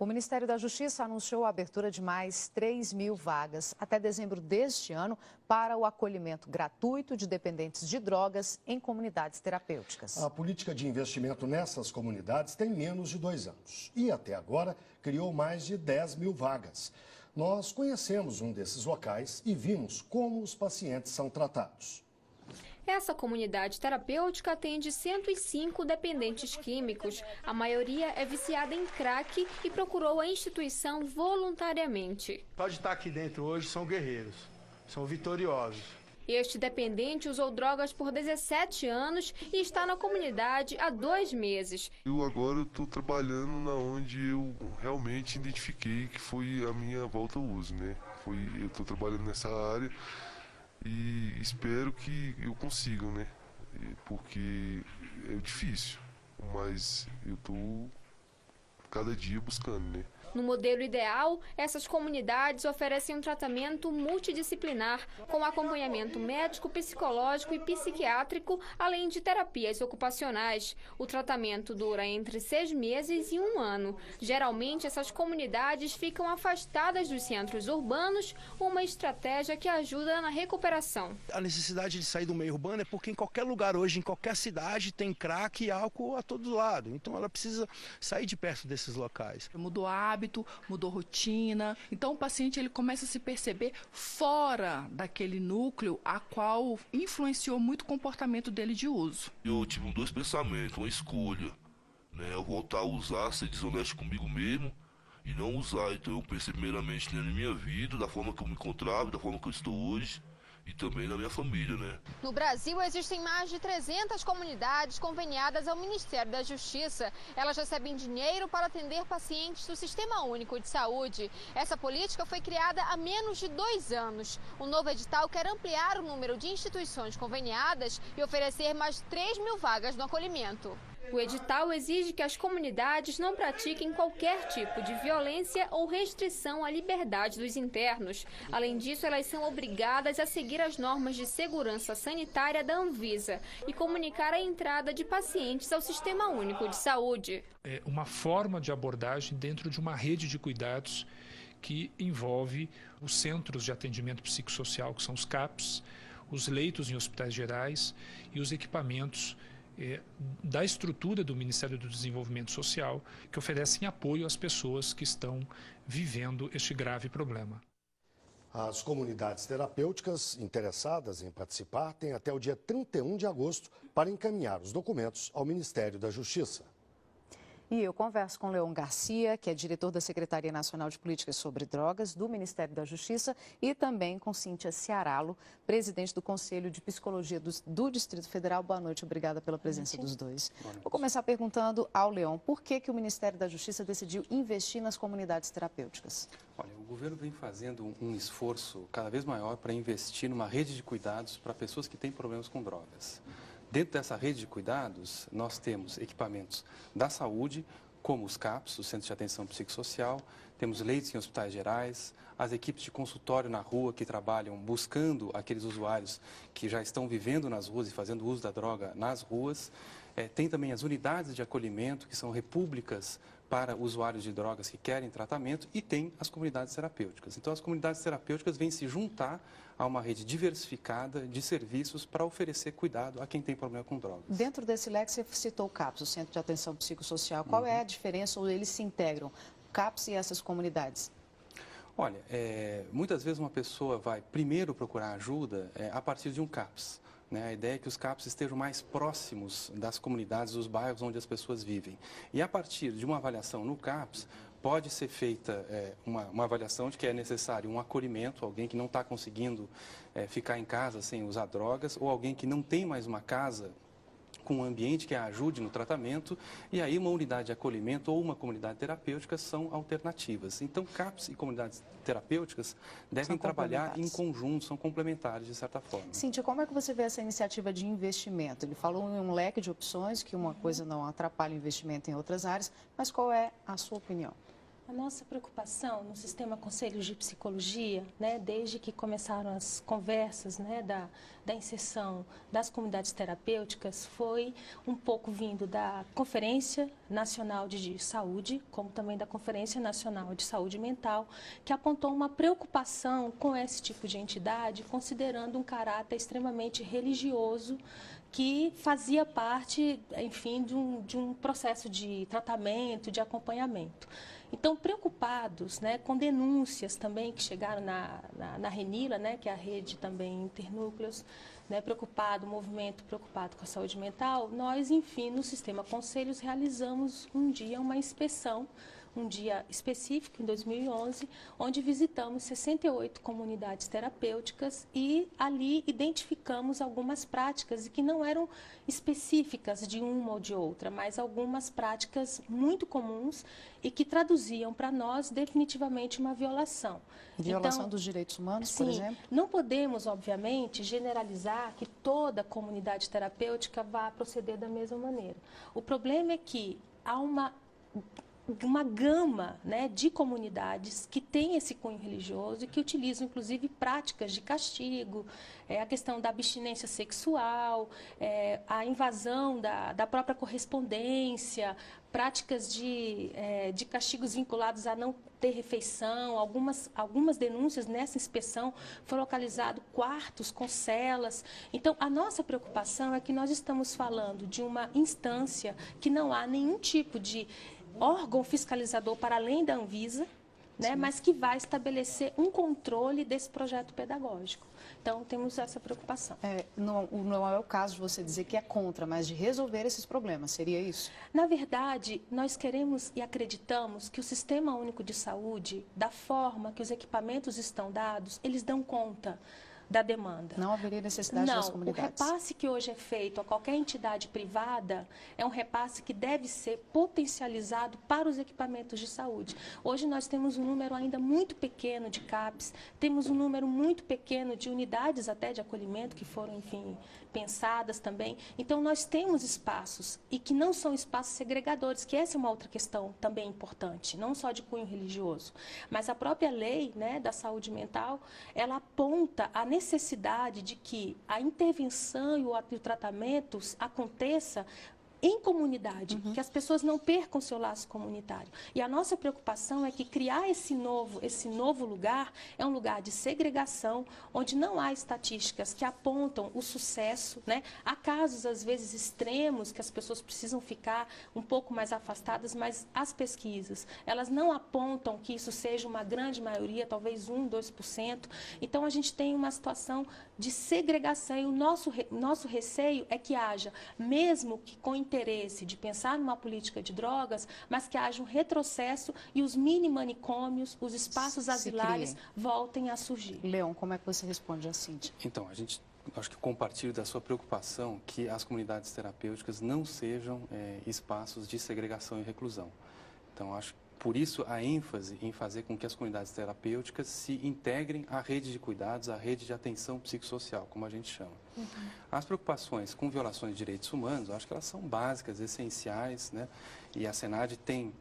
O Ministério da Justiça anunciou a abertura de mais 3.000 vagas até dezembro deste ano para o acolhimento gratuito de dependentes de drogas em comunidades terapêuticas. A política de investimento nessas comunidades tem menos de 2 anos e, até agora, criou mais de 10.000 vagas. Nós conhecemos um desses locais e vimos como os pacientes são tratados. Essa comunidade terapêutica atende 105 dependentes químicos. A maioria é viciada em crack e procurou a instituição voluntariamente. Só de estar aqui dentro hoje são guerreiros, são vitoriosos. Este dependente usou drogas por 17 anos e está na comunidade há 2 meses. Eu agora estou trabalhando na onde eu realmente identifiquei que foi a minha volta ao uso, né? Eu estou trabalhando nessa área. E espero que eu consiga, né? Porque é difícil, mas eu estou cada dia buscando, né? No modelo ideal, essas comunidades oferecem um tratamento multidisciplinar, com acompanhamento médico, psicológico e psiquiátrico, além de terapias ocupacionais. O tratamento dura entre 6 meses e 1 ano. Geralmente, essas comunidades ficam afastadas dos centros urbanos, uma estratégia que ajuda na recuperação. A necessidade de sair do meio urbano é porque em qualquer lugar hoje, em qualquer cidade, tem crack e álcool a todo lado. Então ela precisa sair de perto desses locais. Mudou hábito, mudou rotina. Então o paciente ele começa a se perceber fora daquele núcleo a qual influenciou muito o comportamento dele de uso. Eu tive 2 pensamentos, uma escolha, né? Eu voltar a usar, ser desonesto comigo mesmo e não usar. Então eu pensei primeiramente na minha vida, da forma que eu me encontrava, da forma que eu estou hoje. E também na minha família, né? No Brasil, existem mais de 300 comunidades conveniadas ao Ministério da Justiça. Elas recebem dinheiro para atender pacientes do Sistema Único de Saúde. Essa política foi criada há menos de 2 anos. O novo edital quer ampliar o número de instituições conveniadas e oferecer mais 3.000 vagas no acolhimento. O edital exige que as comunidades não pratiquem qualquer tipo de violência ou restrição à liberdade dos internos. Além disso, elas são obrigadas a seguir as normas de segurança sanitária da Anvisa e comunicar a entrada de pacientes ao Sistema Único de Saúde. É uma forma de abordagem dentro de uma rede de cuidados que envolve os centros de atendimento psicossocial, que são os CAPs, os leitos em hospitais gerais e os equipamentos da estrutura do Ministério do Desenvolvimento Social, que oferecem apoio às pessoas que estão vivendo este grave problema. As comunidades terapêuticas interessadas em participar têm até o dia 31 de agosto para encaminhar os documentos ao Ministério da Justiça. E eu converso com Leon Garcia, que é diretor da Secretaria Nacional de Políticas sobre Drogas do Ministério da Justiça, e também com Cíntia Ciaralo, presidente do Conselho de Psicologia do Distrito Federal. Boa noite, obrigada pela presença dos dois. Vou começar perguntando ao Leon, por que o Ministério da Justiça decidiu investir nas comunidades terapêuticas? Olha, o governo vem fazendo um esforço cada vez maior para investir numa rede de cuidados para pessoas que têm problemas com drogas. Dentro dessa rede de cuidados, nós temos equipamentos da saúde, como os CAPs, o Centro de Atenção Psicossocial, temos leitos em hospitais gerais, as equipes de consultório na rua que trabalham buscando aqueles usuários que já estão vivendo nas ruas e fazendo uso da droga nas ruas. Tem também as unidades de acolhimento, que são repúblicas para usuários de drogas que querem tratamento, e tem as comunidades terapêuticas. Então, as comunidades terapêuticas vêm se juntar a uma rede diversificada de serviços para oferecer cuidado a quem tem problema com drogas. Dentro desse leque, você citou o CAPS, o Centro de Atenção Psicossocial. Qual é a diferença, ou eles se integram, o CAPS e essas comunidades? Olha, muitas vezes uma pessoa vai primeiro procurar ajuda a partir de um CAPS. A ideia é que os CAPs estejam mais próximos das comunidades, dos bairros onde as pessoas vivem. E a partir de uma avaliação no CAPS, pode ser feita uma avaliação de que é necessário um acolhimento, alguém que não está conseguindo ficar em casa sem usar drogas, ou alguém que não tem mais uma casa com um ambiente que a ajude no tratamento, e aí uma unidade de acolhimento ou uma comunidade terapêutica são alternativas. Então, CAPs e comunidades terapêuticas devem trabalhar em conjunto, são complementares de certa forma. Cíntia, como é que você vê essa iniciativa de investimento? Ele falou em um leque de opções, que uma coisa não atrapalha o investimento em outras áreas, mas qual é a sua opinião? A nossa preocupação no Sistema Conselhos de Psicologia, né, desde que começaram as conversas, né, da inserção das comunidades terapêuticas, foi um pouco vindo da Conferência Nacional de Saúde, como também da Conferência Nacional de Saúde Mental, que apontou uma preocupação com esse tipo de entidade, considerando um caráter extremamente religioso, que fazia parte, enfim, de um processo de tratamento, de acompanhamento. Então, preocupados, né, com denúncias também que chegaram na RENILA, né, que é a rede também Internúcleos, né, o movimento preocupado com a saúde mental, nós, enfim, no Sistema Conselhos, realizamos um dia uma inspeção, um dia específico, em 2011, onde visitamos 68 comunidades terapêuticas e ali identificamos algumas práticas e que não eram específicas de uma ou de outra, mas algumas práticas muito comuns e que traduziam para nós definitivamente uma violação. Violação dos direitos humanos, sim, por exemplo? Não podemos, obviamente, generalizar que toda comunidade terapêutica vá proceder da mesma maneira. O problema é que há uma gama, né, de comunidades que têm esse cunho religioso e que utilizam, inclusive, práticas de castigo, a questão da abstinência sexual, a invasão da própria correspondência, práticas de castigos vinculados a não ter refeição. Algumas denúncias nessa inspeção foram localizados quartos com celas. Então, a nossa preocupação é que nós estamos falando de uma instância que não há nenhum tipo de órgão fiscalizador para além da Anvisa, né, mas que vai estabelecer um controle desse projeto pedagógico. Então, temos essa preocupação. Não é o caso de você dizer que é contra, mas de resolver esses problemas, seria isso? Na verdade, nós queremos e acreditamos que o Sistema Único de Saúde, da forma que os equipamentos estão dados, eles dão conta da demanda. Não haveria necessidade das comunidades. O repasse que hoje é feito a qualquer entidade privada é um repasse que deve ser potencializado para os equipamentos de saúde. Hoje nós temos um número ainda muito pequeno de CAPs, temos um número muito pequeno de unidades até de acolhimento que foram, enfim, pensadas também. Então, nós temos espaços e que não são espaços segregadores, que essa é uma outra questão também importante, não só de cunho religioso, mas a própria lei, né, da saúde mental, ela aponta a necessidade de que a intervenção e o tratamento aconteça em comunidade, que as pessoas não percam seu laço comunitário. E a nossa preocupação é que criar esse novo lugar é um lugar de segregação, onde não há estatísticas que apontam o sucesso, né? Há casos, às vezes, extremos, que as pessoas precisam ficar um pouco mais afastadas, mas as pesquisas, elas não apontam que isso seja uma grande maioria, talvez 1%, 2%. Então, a gente tem uma situação de segregação e o nosso receio é que haja, mesmo que com interesse de pensar numa política de drogas, mas que haja um retrocesso e os mini manicômios, os espaços asilares voltem a surgir. Leon, como é que você responde a Cíntia? Então, acho que compartilho da sua preocupação que as comunidades terapêuticas não sejam espaços de segregação e reclusão. Então, acho que por isso a ênfase em fazer com que as comunidades terapêuticas se integrem à rede de cuidados, à rede de atenção psicossocial, como a gente chama. As preocupações com violações de direitos humanos, acho que elas são básicas, essenciais, né? E a SENAD tem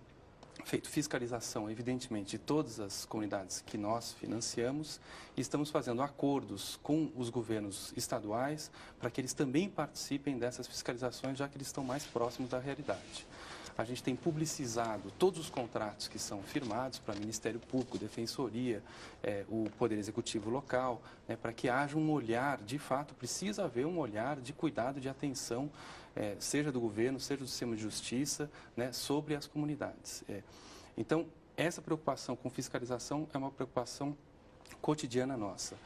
feito fiscalização, evidentemente, de todas as comunidades que nós financiamos e estamos fazendo acordos com os governos estaduais para que eles também participem dessas fiscalizações, já que eles estão mais próximos da realidade. A gente tem publicizado todos os contratos que são firmados para Ministério Público, Defensoria, o Poder Executivo local, né, para que haja um olhar, de fato, precisa haver um olhar de cuidado, de atenção, seja do governo, seja do sistema de justiça, né, sobre as comunidades. Então, essa preocupação com fiscalização é uma preocupação cotidiana nossa.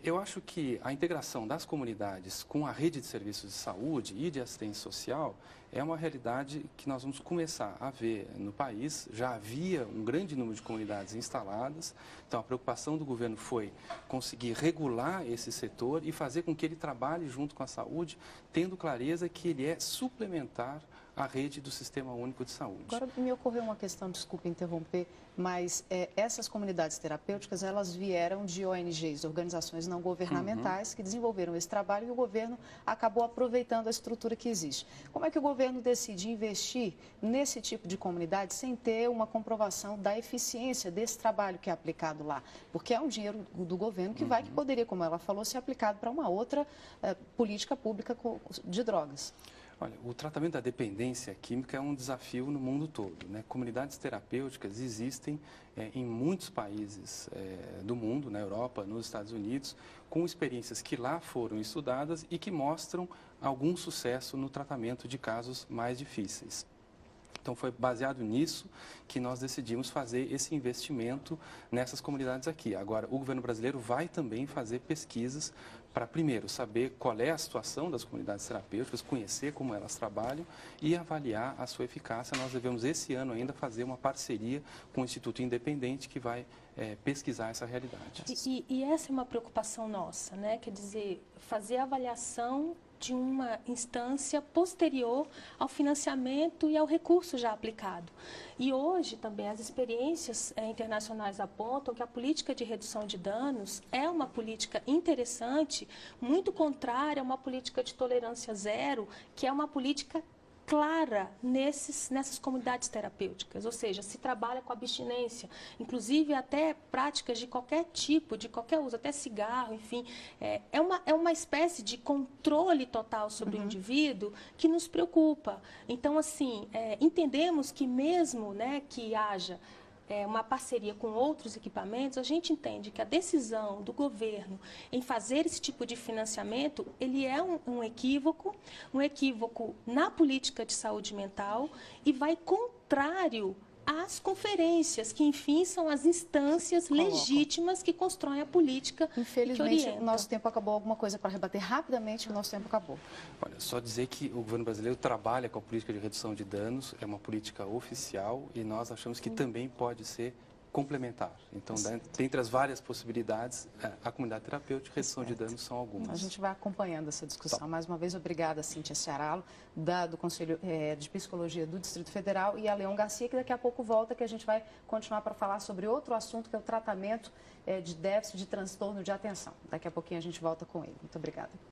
Eu acho que a integração das comunidades com a rede de serviços de saúde e de assistência social é uma realidade que nós vamos começar a ver no país. Já havia um grande número de comunidades instaladas, então a preocupação do governo foi conseguir regular esse setor e fazer com que ele trabalhe junto com a saúde, tendo clareza que ele é suplementar a rede do Sistema Único de Saúde. Agora, me ocorreu uma questão, desculpe interromper, mas essas comunidades terapêuticas, elas vieram de ONGs, organizações não governamentais, que desenvolveram esse trabalho e o governo acabou aproveitando a estrutura que existe. Como é que o governo decide investir nesse tipo de comunidade sem ter uma comprovação da eficiência desse trabalho que é aplicado lá? Porque é um dinheiro do governo que vai, que poderia, como ela falou, ser aplicado para uma outra política pública de drogas. Olha, o tratamento da dependência química é um desafio no mundo todo, né? Comunidades terapêuticas existem em muitos países do mundo, na Europa, nos Estados Unidos, com experiências que lá foram estudadas e que mostram algum sucesso no tratamento de casos mais difíceis. Então, foi baseado nisso que nós decidimos fazer esse investimento nessas comunidades aqui. Agora, o governo brasileiro vai também fazer pesquisas para, primeiro, saber qual é a situação das comunidades terapêuticas, conhecer como elas trabalham e avaliar a sua eficácia. Nós devemos, esse ano ainda, fazer uma parceria com o Instituto Independente que vai pesquisar essa realidade. E essa é uma preocupação nossa, né? Quer dizer, fazer a avaliação de uma instância posterior ao financiamento e ao recurso já aplicado. E hoje também as experiências internacionais apontam que a política de redução de danos é uma política interessante, muito contrária a uma política de tolerância zero, que é uma política clara nessas comunidades terapêuticas, ou seja, se trabalha com abstinência, inclusive até práticas de qualquer tipo, de qualquer uso, até cigarro, enfim, é uma espécie de controle total sobre o indivíduo que nos preocupa. Então, assim, entendemos que mesmo, né, que haja uma parceria com outros equipamentos, a gente entende que a decisão do governo em fazer esse tipo de financiamento, ele é um equívoco na política de saúde mental e vai contrário às conferências, que, enfim, são as instâncias legítimas que constroem a política. Infelizmente, o nosso tempo acabou. Alguma coisa para rebater rapidamente, o nosso tempo acabou. Olha, só dizer que o governo brasileiro trabalha com a política de redução de danos, é uma política oficial e nós achamos que também pode ser complementar. Então, dentre as várias possibilidades, a comunidade terapêutica e redução de danos são algumas. A gente vai acompanhando essa discussão. Mais uma vez, obrigada, Cíntia Ciaralo, do Conselho de Psicologia do Distrito Federal, e a Leon Garcia, que daqui a pouco volta, que a gente vai continuar para falar sobre outro assunto, que é o tratamento de déficit de transtorno de atenção. Daqui a pouquinho a gente volta com ele. Muito obrigada.